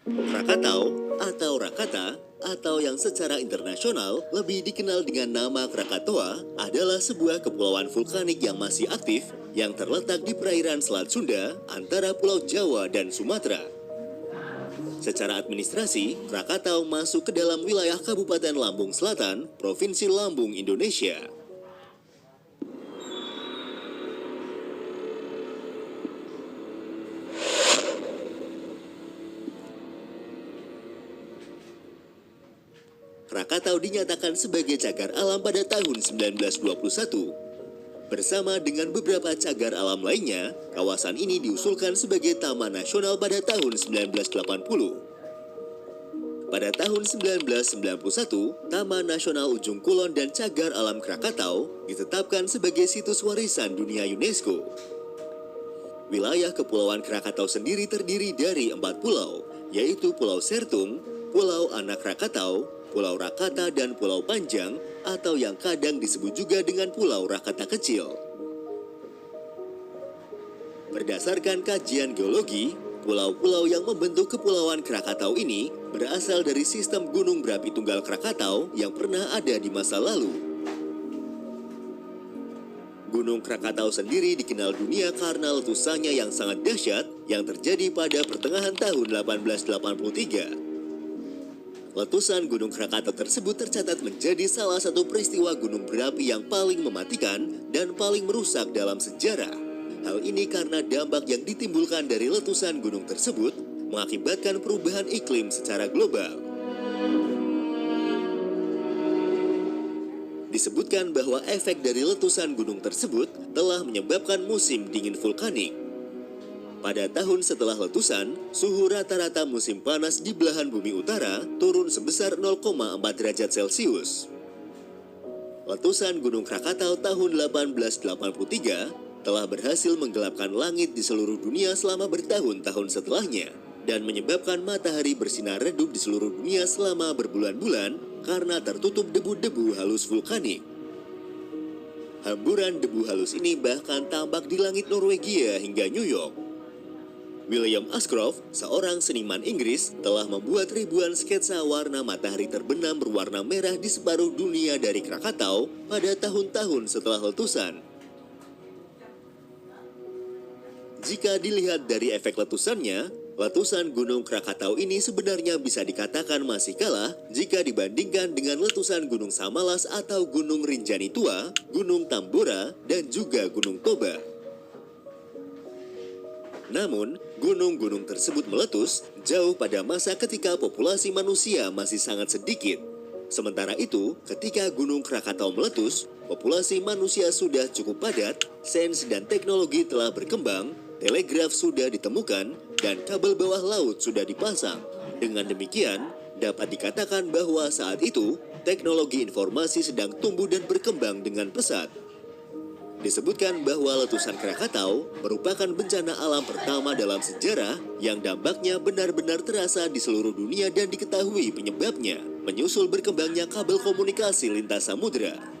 Krakatau atau Rakata atau yang secara internasional lebih dikenal dengan nama Krakatoa adalah sebuah kepulauan vulkanik yang masih aktif yang terletak di perairan Selat Sunda antara Pulau Jawa dan Sumatera. Secara administrasi, Krakatau masuk ke dalam wilayah Kabupaten Lampung Selatan, Provinsi Lampung, Indonesia. Krakatau dinyatakan sebagai cagar alam pada tahun 1921. Bersama dengan beberapa cagar alam lainnya, kawasan ini diusulkan sebagai Taman Nasional pada tahun 1980. Pada tahun 1991, Taman Nasional Ujung Kulon dan Cagar Alam Krakatau ditetapkan sebagai situs warisan dunia UNESCO. Wilayah Kepulauan Krakatau sendiri terdiri dari 4 pulau, yaitu Pulau Sertung, Pulau Anak Krakatau, Pulau Rakata, dan Pulau Panjang, atau yang kadang disebut juga dengan Pulau Rakata Kecil. Berdasarkan kajian geologi, pulau-pulau yang membentuk Kepulauan Krakatau ini berasal dari sistem gunung berapi tunggal Krakatau yang pernah ada di masa lalu. Gunung Krakatau sendiri dikenal dunia karena letusannya yang sangat dahsyat yang terjadi pada pertengahan tahun 1883. Letusan Gunung Krakatau tersebut tercatat menjadi salah satu peristiwa gunung berapi yang paling mematikan dan paling merusak dalam sejarah. Hal ini karena dampak yang ditimbulkan dari letusan gunung tersebut mengakibatkan perubahan iklim secara global. Disebutkan bahwa efek dari letusan gunung tersebut telah menyebabkan musim dingin vulkanik. Pada tahun setelah letusan, suhu rata-rata musim panas di belahan bumi utara turun sebesar 0,4 derajat Celcius. Letusan Gunung Krakatau tahun 1883 telah berhasil menggelapkan langit di seluruh dunia selama bertahun-tahun setelahnya dan menyebabkan matahari bersinar redup di seluruh dunia selama berbulan-bulan karena tertutup debu-debu halus vulkanik. Hamburan debu halus ini bahkan tampak di langit Norwegia hingga New York. William Ashcroft, seorang seniman Inggris, telah membuat ribuan sketsa warna matahari terbenam berwarna merah di separuh dunia dari Krakatau pada tahun-tahun setelah letusan. Jika dilihat dari efek letusannya, letusan Gunung Krakatau ini sebenarnya bisa dikatakan masih kalah jika dibandingkan dengan letusan Gunung Samalas atau Gunung Rinjani Tua, Gunung Tambora, dan juga Gunung Toba. Namun, gunung-gunung tersebut meletus jauh pada masa ketika populasi manusia masih sangat sedikit. Sementara itu, ketika Gunung Krakatau meletus, populasi manusia sudah cukup padat, sains dan teknologi telah berkembang, telegraf sudah ditemukan, dan kabel bawah laut sudah dipasang. Dengan demikian, dapat dikatakan bahwa saat itu, teknologi informasi sedang tumbuh dan berkembang dengan pesat. Disebutkan bahwa letusan Krakatau merupakan bencana alam pertama dalam sejarah yang dampaknya benar-benar terasa di seluruh dunia dan diketahui penyebabnya, menyusul berkembangnya kabel komunikasi lintas samudera.